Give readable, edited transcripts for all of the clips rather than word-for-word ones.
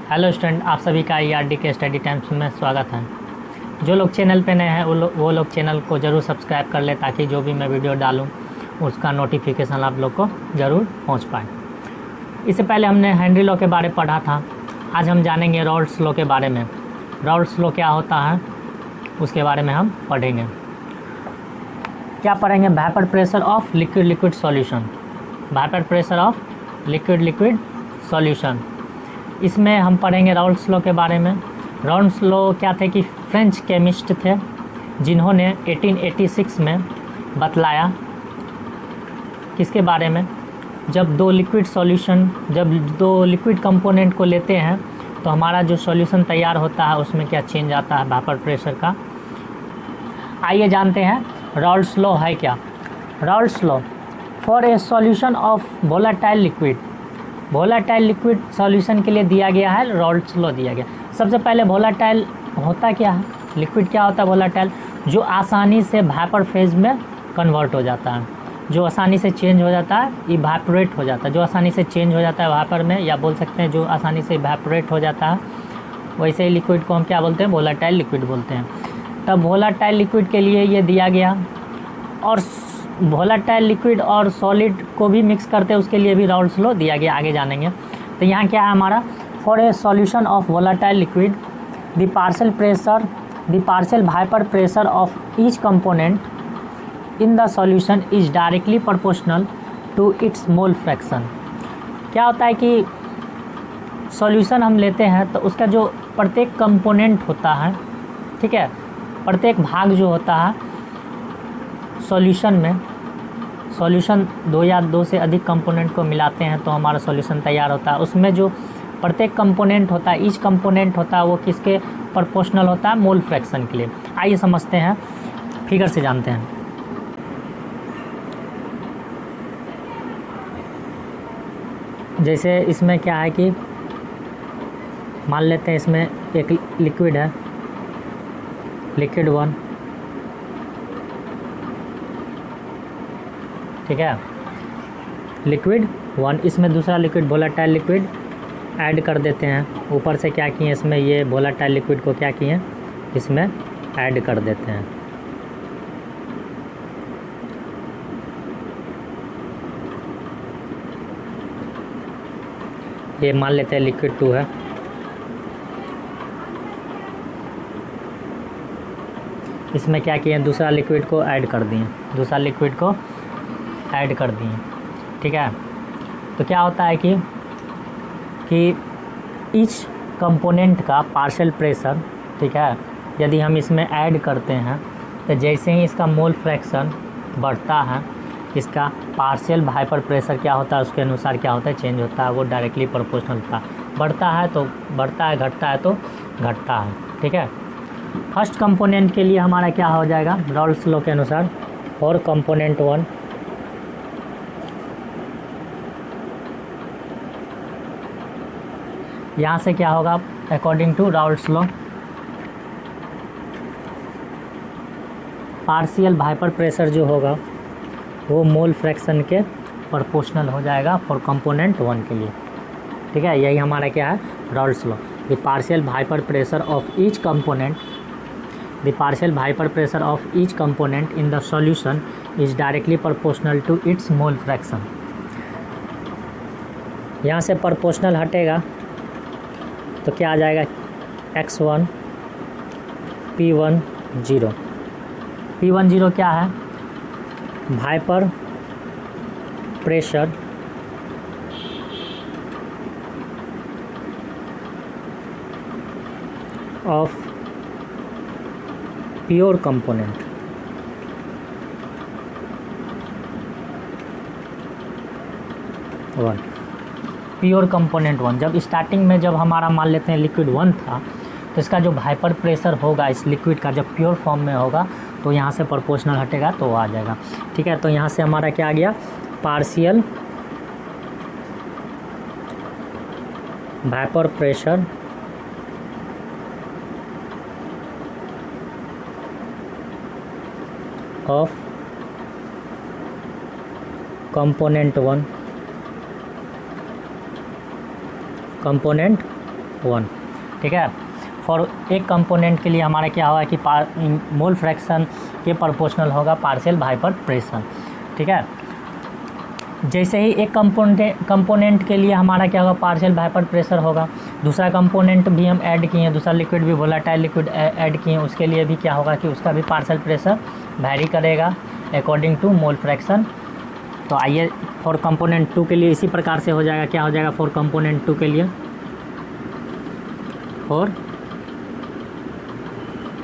Hello student, आप सभी का ERD के स्टडी टाइम्स में स्वागत है। जो लोग चैनल पे नए हैं वो लोग चैनल को ज़रूर सब्सक्राइब कर ले ताकि जो भी मैं वीडियो डालूँ उसका नोटिफिकेशन आप लोग को ज़रूर पहुंच पाए। इससे पहले हमने हेनरी लॉ के बारे में पढ़ा था। आज हम जानेंगे रॉल्स लॉ के बारे में। रॉल्स लॉ क्या होता है उसके बारे में हम पढ़ेंगे। क्या पढ़ेंगे? Vapour pressure of liquid liquid solution. Vapour pressure of liquid liquid solution, इसमें हम पढ़ेंगे रॉल्स लॉ के बारे में। रॉल्स लॉ क्या थे कि फ्रेंच केमिस्ट थे जिन्होंने 1886 में बतलाया किसके बारे में, जब दो लिक्विड कंपोनेंट को लेते हैं तो हमारा जो सॉल्यूशन तैयार होता है उसमें क्या चेंज आता है वेपर प्रेशर का। आइए जानते हैं रॉल्स लॉ है क्या। Rawls law for a solution of volatile liquid solution के लिए दिया गया है, रॉल्स लॉ दिया गया। सबसे पहले वोलेटाइल होता क्या है, लिक्विड क्या होता है वोलेटाइल? जो आसानी से वेपर फेज में कन्वर्ट हो जाता है, जो आसानी से चेंज हो जाता है, इवेपोरेट हो जाता है। जो आसानी से चेंज हो जाता है वेपर में, या बोल सकते हैं जो आसानी से इवेपोरेट हो जाता है, वैसे ही लिक्विड को हम क्या बोलते हैं? वोलेटाइल लिक्विड बोलते हैं। तब वोलेटाइल लिक्विड के लिए ये दिया गया, और वोलेटाइल लिक्विड और सॉलिड को भी मिक्स करते हैं उसके लिए भी रॉल्स लॉ दिया गया, आगे जानेंगे। तो यहाँ क्या है हमारा, for a solution of volatile liquid the partial vapour pressure of each component in the solution is directly proportional to its mole fraction. क्या होता है कि सॉल्यूशन हम लेते हैं तो उसका जो प्रत्येक कंपोनेंट होता है, ठीक है, प्रत्येक भाग जो होता है सॉल्यूशन में, सॉल्यूशन दो या दो से अधिक कंपोनेंट को मिलाते हैं तो हमारा सॉल्यूशन तैयार होता है। उसमें जो प्रत्येक कंपोनेंट होता है, ईच कंपोनेंट होता है, वो किसके प्रोपोर्शनल होता है? मोल फ्रैक्शन के लिए। आइए समझते हैं, फिगर से जानते हैं। जैसे इसमें क्या है कि मान लेते हैं इसमें एक लिक्विड है, लिक्विड 1, ठीक है, लिक्विड 1, इसमें दूसरा लिक्विड वोलेटाइल लिक्विड ऐड कर देते हैं। ऊपर से क्या किए, इसमें ये वोलेटाइल लिक्विड को क्या किए, इसमें ऐड कर देते हैं। ये मान लेते हैं लिक्विड 2 है, इसमें क्या किए, दूसरा लिक्विड को ऐड कर दिए, दूसरा लिक्विड को ऐड कर दिए, ठीक है। तो क्या होता है कि ईच कंपोनेंट का पार्शियल प्रेशर, ठीक है, यदि हम इसमें ऐड करते हैं तो जैसे ही इसका मोल फ्रैक्शन बढ़ता है, इसका पार्शियल वेपर प्रेशर क्या होता है उसके अनुसार क्या होता है, चेंज होता है। वो डायरेक्टली प्रोपोर्शनल होता है, बढ़ता है तो बढ़ता है, घटता है तो घटता है, ठीक है। फर्स्ट कंपोनेंट के लिए हमारा क्या हो जाएगा रॉल्स लॉ के अनुसार, फॉर कंपोनेंट 1 यहाँ से क्या होगा, according to Raoult's law partial vapour pressure जो होगा वो मोल फ्रैक्शन के प्रोपोर्शनल हो जाएगा फॉर कंपोनेंट 1 के लिए, ठीक है। यही हमारा क्या है Raoult's law. The partial vapour pressure of each component in the solution is directly proportional to its mole fraction. यहाँ से प्रोपोर्शनल हटेगा तो क्या आ जाएगा, x1 P10। P10 क्या है, vapour pressure of pure component, pure component 1। जब स्टार्टिंग में जब हमारा मान लेते हैं लिक्विड 1 था तो इसका जो वेपर प्रेशर होगा इस लिक्विड का जब प्योर फॉर्म में होगा तो यहाँ से प्रोपोर्शनल हटेगा तो आ जाएगा, ठीक है। तो यहाँ से हमारा क्या आ गया, partial vapour pressure of component 1 1, ठीक है। फॉर एक कंपोनेंट के लिए हमारा क्या होगा कि मोल फ्रैक्शन के प्रोपोर्शनल होगा पार्शियल वाइपर प्रेशर, ठीक है। जैसे ही एक कंपोनेंट के लिए हमारा क्या होगा पार्शियल वाइपर प्रेशर होगा, दूसरा कंपोनेंट भी हम ऐड किए हैं, दूसरा लिक्विड भी वोलेटाइल लिक्विड ऐड किए हैं, उसके लिए भी क्या होगा कि उसका भी पार्शियल प्रेशर वैरी करेगा अकॉर्डिंग टू मोल फ्रैक्शन। तो आइए फॉर कंपोनेंट 2 के लिए इसी प्रकार से हो जाएगा। क्या हो जाएगा फॉर कंपोनेंट 2 के लिए, फॉर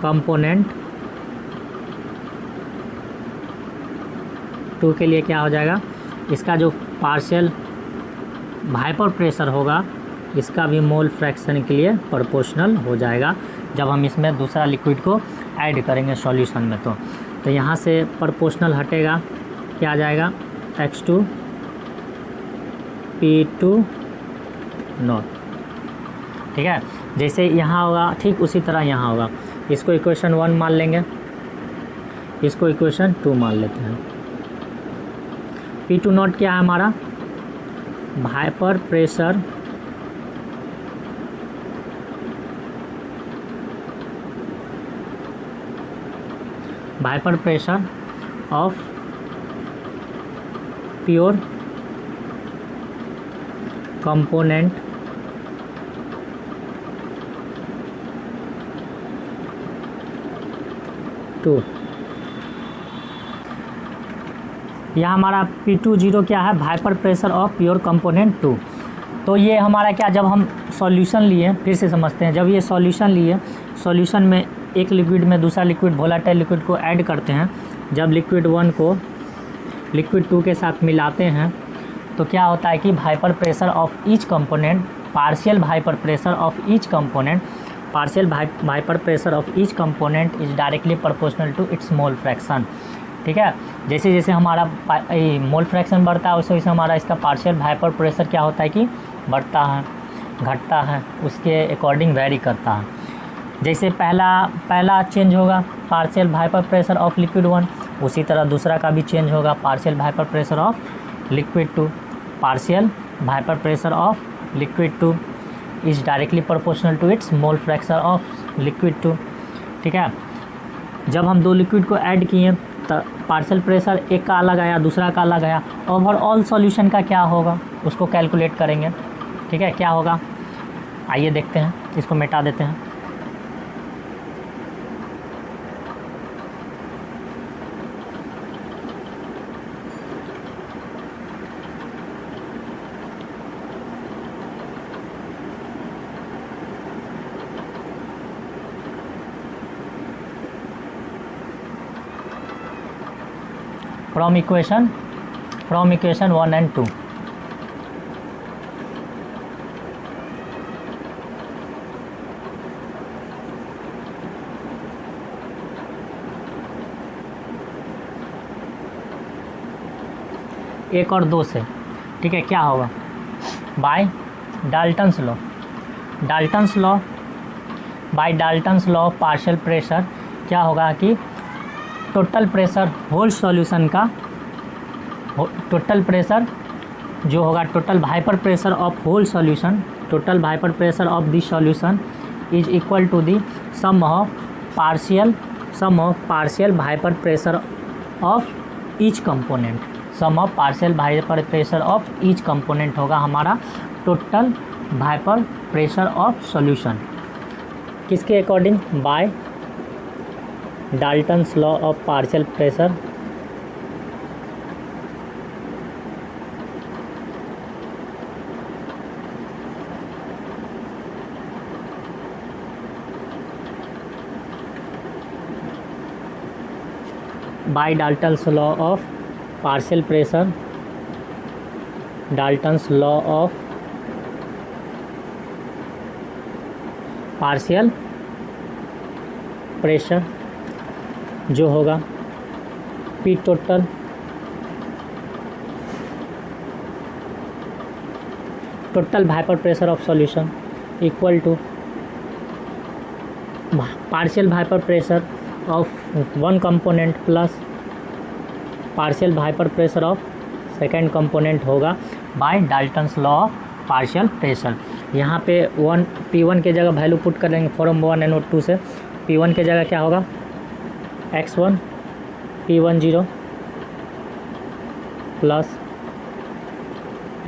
कंपोनेंट 2 के लिए क्या हो जाएगा, इसका जो पार्शियल वाइपर प्रेशर होगा इसका भी मोल फ्रैक्शन के लिए प्रोपोर्शनल हो जाएगा जब हम इसमें दूसरा लिक्विड को ऐड करेंगे सॉल्यूशन में। तो यहाँ से प्रोपोर्शनल हटेगा, क्या आ जाएगा X2 P2 नॉट, ठीक है। जैसे यहाँ होगा ठीक उसी तरह यहाँ होगा। इसको इक्वेशन 1 मान लेंगे, इसको इक्वेशन 2 मान लेते हैं। P2 नॉट क्या है हमारा vapour pressure of pure component 2। यह हमारा P20 क्या है vapour pressure of pure component 2। तो ये हमारा क्या, जब हम सॉल्यूशन लिए, फिर से समझते हैं, जब ये सॉल्यूशन लिए, सॉल्यूशन में एक लिक्विड में दूसरा लिक्विड वोलेटाइल लिक्विड को ऐड करते हैं, जब लिक्विड 1 को लिक्विड 2 के साथ मिलाते हैं तो क्या होता है कि vapour pressure of each component, partial vapour pressure of each component, partial vapour pressure of each component is directly proportional to its mole fraction, ठीक है। जैसे जैसे हमारा मोल फ्रैक्शन बढ़ता है वैसे वैसे हमारा इसका पार्शियल वाइपर प्रेशर क्या होता है कि बढ़ता है, घटता है, उसके अकॉर्डिंग वेरी करता है। जैसे पहला चेंज होगा partial vapour pressure of liquid 1, उसी तरह दूसरा का भी चेंज होगा partial vapour pressure of liquid 2। Partial vapour pressure of liquid 2 is directly proportional to its mole fraction of liquid 2, ठीक है। जब हम दो लिक्विड को ऐड किए तो पार्शियल प्रेशर एक का अलग आया, दूसरा का अलग आया, ओवरऑल सॉल्यूशन का क्या होगा उसको कैलकुलेट करेंगे, ठीक है। क्या होगा आइए देखते हैं, इसको मिटा देते हैं। फ्रॉम इक्वेशन 1 and 2, एक और 2 से, ठीक है। क्या होगा by Dalton's law, by Dalton's law of partial pressure क्या होगा कि टोटल प्रेशर होल सॉल्यूशन का, टोटल प्रेशर जो होगा, total vapour pressure of whole solution, total vapour pressure of this solution is equal to the sum of partial vapour pressure of each component, sum of partial vapour pressure of each component होगा हमारा total vapour pressure of solution, किसके according, by Dalton's law of partial pressure by Dalton's law of partial pressure, Dalton's law of partial pressure जो होगा P total vapour pressure of solution equal to partial vapour pressure of one component plus partial vapour pressure of second component होगा by Dalton's law of partial pressure. यहाँ पे P1 के जगह value put कर देंगे form 1 and 2 से। P1 के जगह क्या होगा x1 P10 plus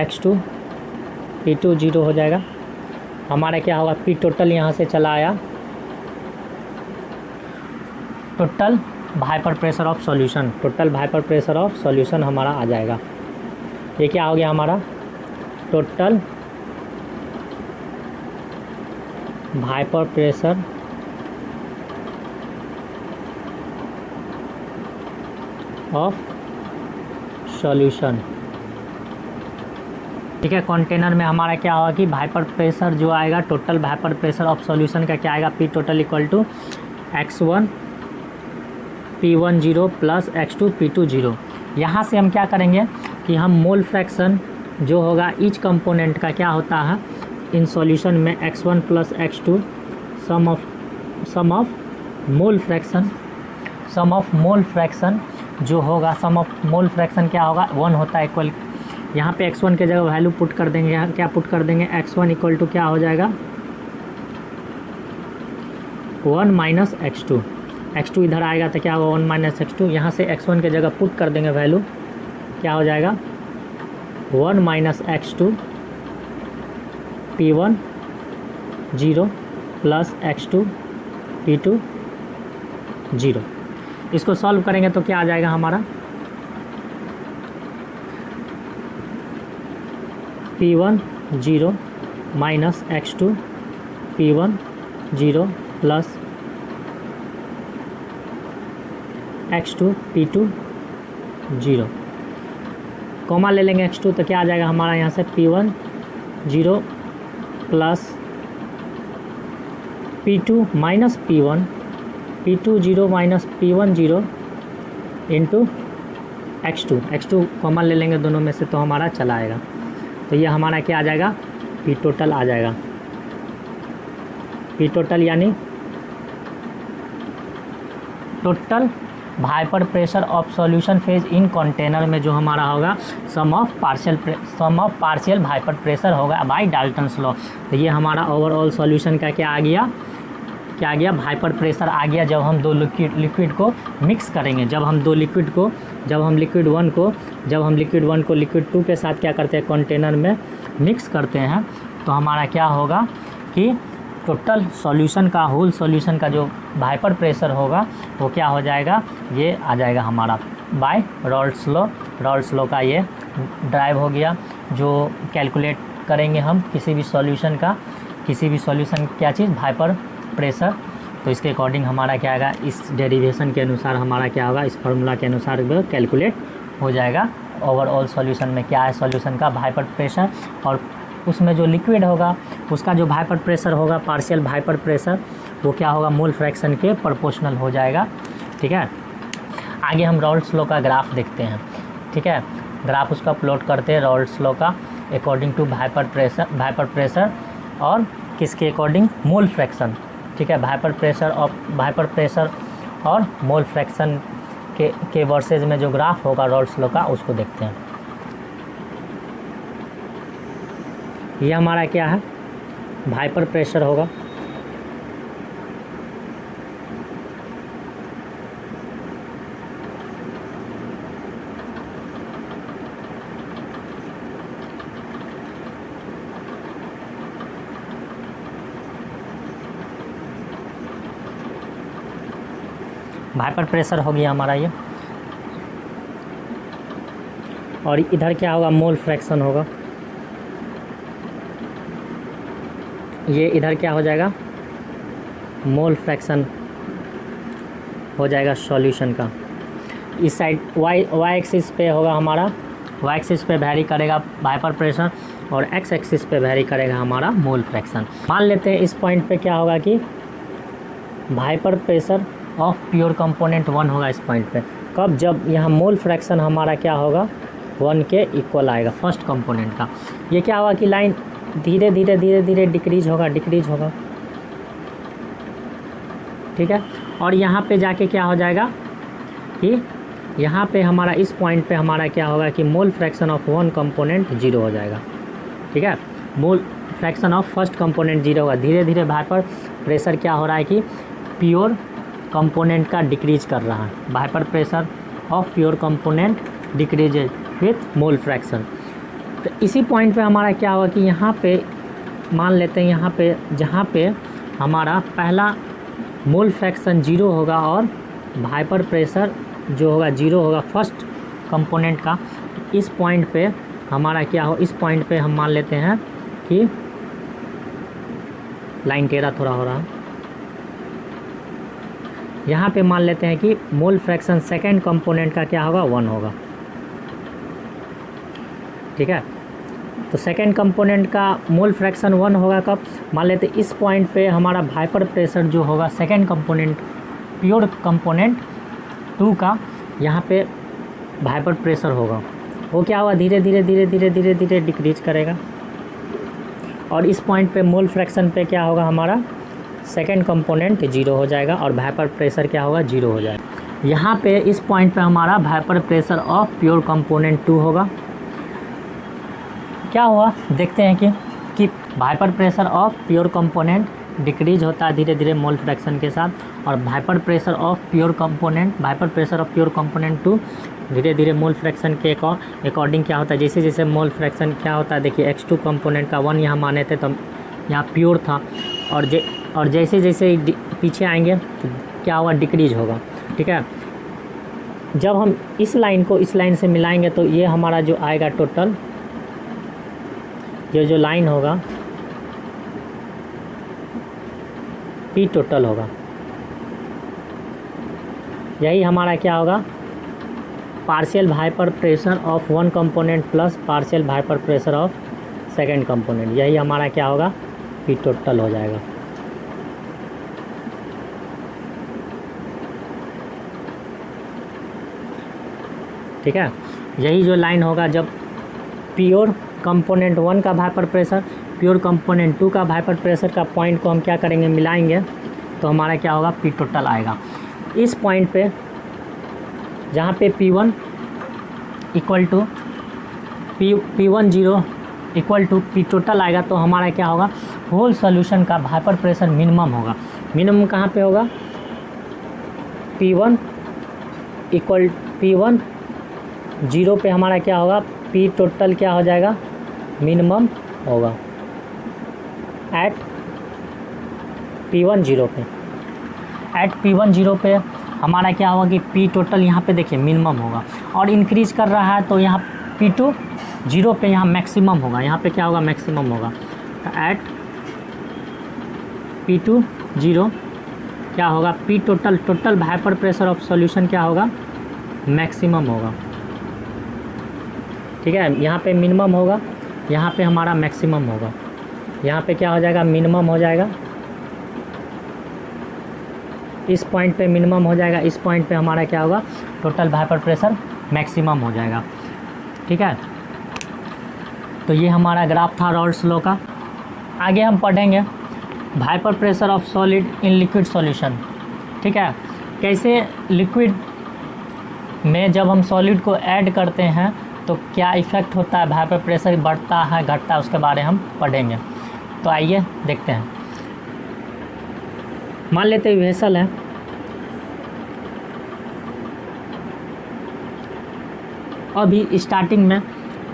x2 P20 हो जाएगा। हमारा क्या होगा P टोटल यहाँ से चला आया, total vapour pressure of solution, total vapour pressure of solution हमारा आ जाएगा। ये क्या हो गया हमारा total vapour pressure of solution. ठीक है, कंटेनर में हमारा क्या होगा कि भाइपर प्रेशर जो आएगा, total vapour pressure of solution का क्या आएगा P total equal to x1 P10 plus x2 P20। यहाँ से हम क्या करेंगे कि हम मोल फ्रैक्शन जो होगा ईच कंपोनेंट का क्या होता है इन सॉल्यूशन में x1 plus x2 sum of mole fraction, sum of mole fraction जो होगा, सम ऑफ मोल फ्रैक्शन क्या होगा 1 होता है इक्वल। यहाँ पे x1 के जगह वैल्यू पुट कर देंगे, यहाँ क्या पुट कर देंगे x1 इक्वल टू क्या हो जाएगा 1 माइनस x2, x2 इधर आएगा तो क्या होगा 1 माइनस x2। यहाँ से x1 के जगह पुट कर देंगे वैल्यू, क्या हो जाएगा 1 minus x2 P10 plus x2 P20। इसको सॉल्व करेंगे तो क्या आ जाएगा हमारा P10 minus x2 P10 plus x2 P20। Comma ले लेंगे x2 तो क्या आ जाएगा हमारा यहाँ से P10 plus P2 minus P1 P20 minus P10 into x2 common ले लेंगे दोनों में से तो हमारा चला आएगा। तो ये हमारा क्या आ जाएगा P टोटल आ जाएगा। P टोटल यानी total vapour pressure of solution phase in container में जो हमारा होगा सम ऑफ पार्शियल भाइपर प्रेशर होगा बाय डाल्टन्स लॉ। तो ये हमारा ओवरऑल सॉल्यूशन का क्या आ गया भाइपर प्रेशर आ गया जब हम दो लिक्विड को मिक्स करेंगे, जब हम लिक्विड 1 को लिक्विड 2 के साथ क्या करते हैं कंटेनर में मिक्स करते हैं तो हमारा क्या होगा कि टोटल सॉल्यूशन का होल सॉल्यूशन का जो भाइपर प्रेशर होगा वो क्या हो जाएगा, ये आ जाएगा हमारा बाय रॉल्स लॉ का ये ड्राइव हो गया। जो कैलकुलेट करेंगे हम किसी भी सॉल्यूशन क्या चीज़ भाइपर प्रेशर, तो इसके अकॉर्डिंग हमारा क्या आएगा इस डेरिवेशन के अनुसार हमारा क्या होगा इस फार्मूला के अनुसार कैलकुलेट हो जाएगा ओवरऑल सॉल्यूशन में क्या है सॉल्यूशन का भाइपर प्रेशर, और उसमें जो लिक्विड होगा उसका जो भाइपर प्रेशर होगा पार्शियल भाइपर प्रेशर वो क्या होगा मोल फ्रैक्शन के प्रोपोर्शनल हो जाएगा। ठीक है, आगे हम रॉल्स लॉ का ग्राफ देखते हैं। ठीक है, ग्राफ उसका प्लॉट करते हैं रॉल्स लॉ का अकॉर्डिंग टू भाइपर प्रेशर और किसके अकॉर्डिंग मोल फ्रैक्शन। ठीक है, भाइपर प्रेशर और मोल फ्रैक्शन के वर्सेज में जो ग्राफ होगा रॉल्स लॉ का उसको देखते हैं। ये हमारा क्या है भाइपर प्रेशर होगा, भाइपर प्रेशर हो गया हमारा ये, और इधर क्या होगा मोल फ्रैक्शन होगा, ये इधर क्या हो जाएगा मोल फ्रैक्शन हो जाएगा सॉल्यूशन का। इस साइड वाई एक्सिस पे होगा हमारा, वाई एक्सिस पे वैरी करेगा भाइपर प्रेशर और एक्स एक्सिस पे वैरी करेगा हमारा मोल फ्रैक्शन। मान लेते हैं इस पॉइंट पे क्या होगा कि भाइपर प्रेशर ऑफ प्योर कंपोनेंट 1 होगा इस पॉइंट पे, कब जब यहाँ मोल फ्रैक्शन हमारा क्या होगा 1 के इक्वल आएगा फर्स्ट कंपोनेंट का। ये क्या होगा कि लाइन धीरे धीरे डिक्रीज होगा। ठीक है, और यहाँ पे जाके क्या हो जाएगा कि यहाँ पे हमारा इस पॉइंट पे हमारा क्या होगा कि मोल फ्रैक्शन ऑफ 1 कंपोनेंट 0 हो जाएगा। ठीक है, fraction of first component zero होगा। धीरे धीरे वाइपर प्रेशर क्या हो रहा है कि प्योर कंपोनेंट का डिक्रीज कर रहा है। Vapour pressure of pure component decreases with mole fraction. तो इसी पॉइंट पे हमारा क्या होगा कि यहाँ पे मान लेते हैं यहाँ पे जहाँ पे हमारा पहला मोल फ्रैक्शन जीरो होगा और वाइपर प्रेशर जो होगा जीरो होगा फर्स्ट कंपोनेंट का। इस पॉइंट पे हमारा क्या हो, इस पॉइंट पे हम मान लेते हैं कि लाइन टेढ़ा थोड़ा हो रहा है। यहाँ पे मान लेते हैं कि मोल फ्रैक्शन सेकेंड कंपोनेंट का क्या होगा 1 होगा। ठीक है, तो सेकेंड कंपोनेंट का मोल फ्रैक्शन 1 होगा कब, मान लेते इस पॉइंट पे हमारा वाइपर प्रेशर जो होगा सेकेंड कंपोनेंट प्योर कंपोनेंट 2 का यहाँ पे वाइपर प्रेशर होगा, वो क्या होगा धीरे धीरे धीरे धीरे धीरे धीरे डिक्रीज करेगा। और इस पॉइंट पे मोल फ्रैक्शन पे क्या होगा हमारा सेकेंड कंपोनेंट जीरो हो जाएगा और वाइपर प्रेशर क्या होगा जीरो हो जाएगा। यहाँ पे इस पॉइंट पे हमारा vapour pressure of pure component 2 होगा। क्या हुआ देखते हैं कि vapour pressure of pure component decrease होता है धीरे धीरे मोल फ्रैक्शन के साथ, और vapour pressure of pure component 2 धीरे धीरे मोल फ्रैक्शन के अकॉर्डिंग क्या होता है, जैसे जैसे मोल फ्रैक्शन क्या होता है देखिए x2 कंपोनेंट का 1 यहाँ माने थे तो यहाँ प्योर था, और जैसे जैसे पीछे आएंगे तो क्या होगा डिक्रीज होगा। ठीक है, जब हम इस लाइन को इस लाइन से मिलाएंगे तो ये हमारा जो आएगा टोटल ये जो लाइन होगा P टोटल होगा। यही हमारा क्या होगा partial vapour pressure of 1 component plus partial vapour pressure of second component, यही हमारा क्या होगा P टोटल हो जाएगा। ठीक है, यही जो लाइन होगा जब प्योर कंपोनेंट 1 का वाइपर प्रेशर प्योर कंपोनेंट 2 का वाइपर प्रेशर का पॉइंट को हम क्या करेंगे मिलाएंगे तो हमारा क्या होगा P टोटल आएगा। इस पॉइंट पे जहाँ पे P1 equal to P10 equal to P total आएगा तो हमारा क्या होगा होल सॉल्यूशन का वाइपर प्रेशर मिनिमम होगा। मिनिमम कहाँ पे होगा P1 0 पे हमारा क्या होगा P टोटल क्या हो जाएगा मिनिमम होगा एट P10 पे। एट P10 पे हमारा क्या होगा कि P टोटल यहाँ पे देखिए मिनिमम होगा और इंक्रीज कर रहा है तो यहाँ P20 पे यहाँ मैक्सिमम होगा, यहाँ पे क्या होगा मैक्सिमम होगा। तो एट P20 क्या होगा P total vapour pressure of solution क्या होगा मैक्सिमम होगा। ठीक है, यहाँ पे मिनिमम होगा, यहाँ पे हमारा मैक्सिमम होगा, यहाँ पे क्या हो जाएगा मिनिमम हो जाएगा, इस पॉइंट पे मिनिमम हो जाएगा, इस पॉइंट पे हमारा क्या होगा टोटल वाइपर प्रेशर मैक्सिमम हो जाएगा। ठीक है, तो ये हमारा ग्राफ था रॉल्स लॉ का। आगे हम पढ़ेंगे vapour pressure of solid in liquid solution. ठीक है, कैसे लिक्विड में जब हम सॉलिड को ऐड करते हैं तो क्या इफ़ेक्ट होता है, वाइपर प्रेशर बढ़ता है घटता है, उसके बारे हम पढ़ेंगे। तो आइए देखते हैं। मान लेते हैं वेसल है, अभी स्टार्टिंग में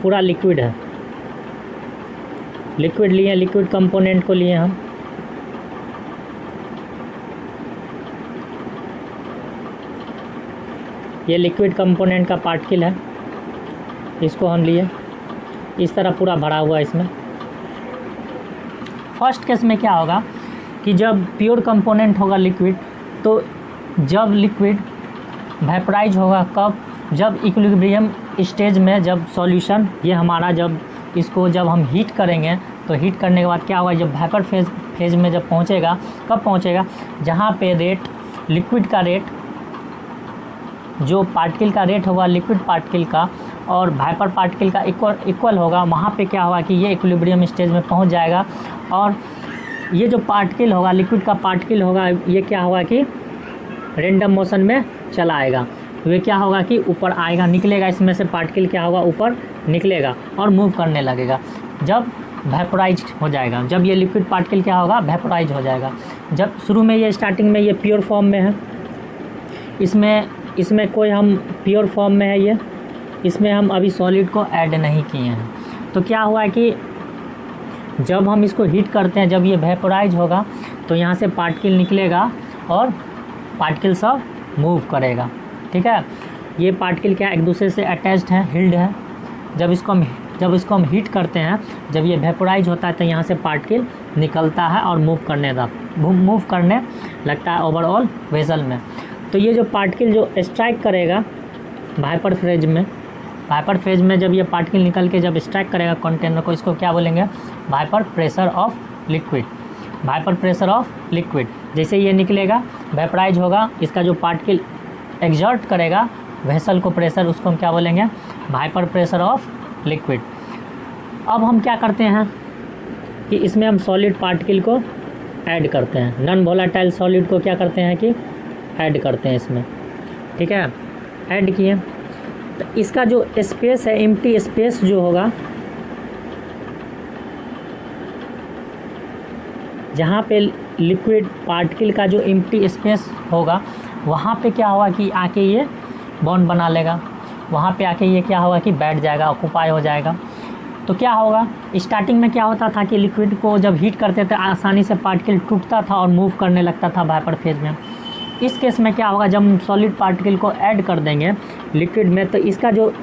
पूरा लिक्विड है, लिक्विड लिए, लिक्विड कंपोनेंट को लिए हम, ये लिक्विड कंपोनेंट का पार्टिकल है, इसको हम लिए, इस तरह पूरा भरा हुआ है इसमें। फर्स्ट केस में क्या होगा कि जब प्योर कंपोनेंट होगा लिक्विड तो जब लिक्विड वेपराइज होगा कब, जब इक्विलिब्रियम स्टेज में, जब सॉल्यूशन ये हमारा जब इसको जब हम हीट करेंगे तो हीट करने के बाद क्या होगा जब वेपर फेज में जब पहुंचेगा, कब पहुंचेगा जहाँ पे रेट लिक्विड का रेट जो पार्टिकल का रेट होगा लिक्विड पार्टिकल का और वेपर पार्टिकल का इक्वल होगा, वहाँ पे क्या होगा कि ये इक्विलिब्रियम स्टेज में पहुँच जाएगा और ये जो पार्टिकल होगा लिक्विड का पार्टिकल होगा ये क्या होगा कि रेंडम मोशन में चला आएगा। तो ये क्या होगा कि ऊपर आएगा, निकलेगा, इसमें से पार्टिकल क्या होगा ऊपर निकलेगा और मूव करने लगेगा। जब वेपोराइज हो जाएगा। जब ये लिक्विड पार्टिकल क्या होगा, वेपोराइज हो जाएगा। जब शुरू में ये स्टार्टिंग में ये प्योर फॉर्म में है, इसमें कोई हम प्योर फॉर्म में है, ये इसमें हम अभी सॉलिड को ऐड नहीं किए हैं। तो क्या हुआ है कि जब हम इसको हीट करते हैं, जब ये वेपोराइज होगा तो यहाँ से पार्टिकल निकलेगा और पार्टिकल सब मूव करेगा। ठीक है, ये पार्टिकल क्या एक दूसरे से अटैच्ड है, हिल्ड है। जब इसको हम हीट करते हैं, जब ये वेपोराइज होता है तो यहाँ से पार्टिकल निकलता है और मूव करने लगता है ओवरऑल वेसल में। तो ये जो पार्टिकल जो स्ट्राइक करेगा वाइपर फेज में जब ये पार्टिकल निकल के जब स्ट्राइक करेगा कंटेनर को, इसको क्या बोलेंगे, वाइपर प्रेशर ऑफ लिक्विड। जैसे ये निकलेगा, वेपोराइज होगा, इसका जो पार्टिकल एक्सर्ट करेगा वेसल को प्रेशर, उसको हम क्या बोलेंगे, वाइपर प्रेशर ऑफ लिक्विड। अब हम क्या करते हैं कि इसमें हम सॉलिड पार्टिकल को ऐड करते हैं, नॉन वोलेटाइल सॉलिड को क्या करते हैं कि ऐड करते हैं इसमें। ठीक है, ऐड किए तो इसका जो स्पेस है, एम्प्टी स्पेस जो होगा, जहाँ पे लिक्विड पार्टिकल का जो एम्प्टी स्पेस होगा वहाँ पे क्या होगा कि आके ये बॉन्ड बना लेगा, वहाँ पे आके ये क्या होगा कि बैठ जाएगा, ऑक्यूपाई हो जाएगा। तो क्या होगा, स्टार्टिंग में क्या होता था कि लिक्विड को जब हीट करते थे आसानी से पार्टिकल टूटता था और मूव करने लगता था वाइपर फेज में। इस केस में क्या होगा, जब हम सॉलिड पार्टिकल को ऐड कर देंगे लिक्विड में, तो इसका जो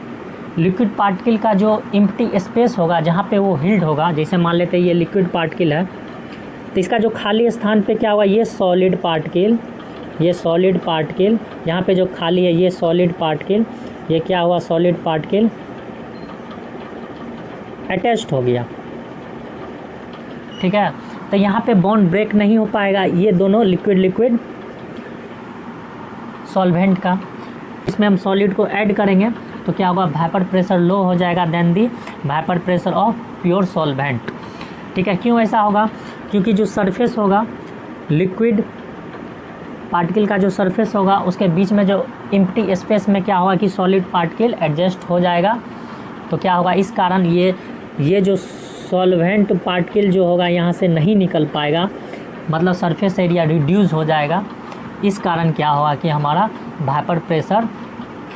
लिक्विड पार्टिकल का जो एम्प्टी स्पेस होगा जहाँ पे वो हिल्ड होगा, जैसे मान लेते हैं ये लिक्विड पार्टिकल है, तो इसका जो खाली स्थान पे क्या होगा, ये सॉलिड पार्टिकल यहाँ पे जो खाली है ये सॉलिड पार्टिकल, ये क्या हुआ, सॉलिड पार्टिकल अटैच्ड हो गया। ठीक है, तो यहाँ पे बॉन्ड ब्रेक नहीं हो पाएगा, ये दोनों लिक्विड सॉल्वेंट का। इसमें हम सॉलिड को ऐड करेंगे तो क्या होगा, वाइपर प्रेशर लो हो जाएगा then the vapour pressure of pure solvent. ठीक है, क्यों ऐसा होगा, क्योंकि जो सरफेस होगा लिक्विड पार्टिकल का, जो सरफेस होगा उसके बीच में जो एम्प्टी स्पेस में क्या होगा कि सॉलिड पार्टिकल एडजस्ट हो जाएगा। तो क्या होगा, इस कारण ये जो सॉल्वेंट पार्टिकल जो होगा यहाँ से नहीं निकल पाएगा, मतलब सरफेस एरिया रिड्यूस हो जाएगा। इस कारण क्या होगा कि हमारा वाइपर प्रेशर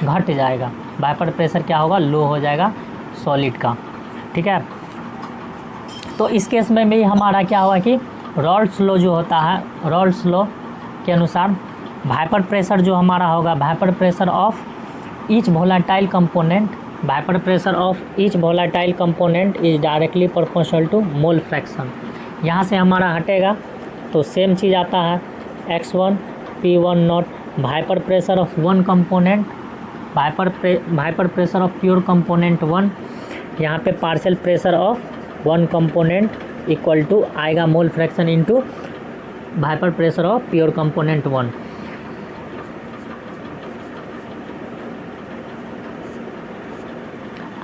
घट जाएगा, वाइपर प्रेशर क्या होगा, लो हो जाएगा सॉलिड का। ठीक है, तो इस केस में भी हमारा क्या होगा कि रॉल्स लॉ जो होता है, रॉल्स लॉ के अनुसार वाइपर प्रेशर जो हमारा होगा, vapour pressure of each volatile component is directly proportional to mole fraction. यहाँ से हमारा हटेगा तो सेम चीज़ आता है, x1 P1 nought vapour pressure of one component, vapour pressure of pure component 1, यहाँ पे partial pressure of one component equal to आएगा mole fraction into vapour pressure of pure component 1।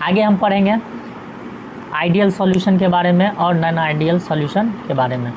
आगे हम पढ़ेंगे आइडियल सॉल्यूशन के बारे में और नॉन आइडियल सॉल्यूशन के बारे में।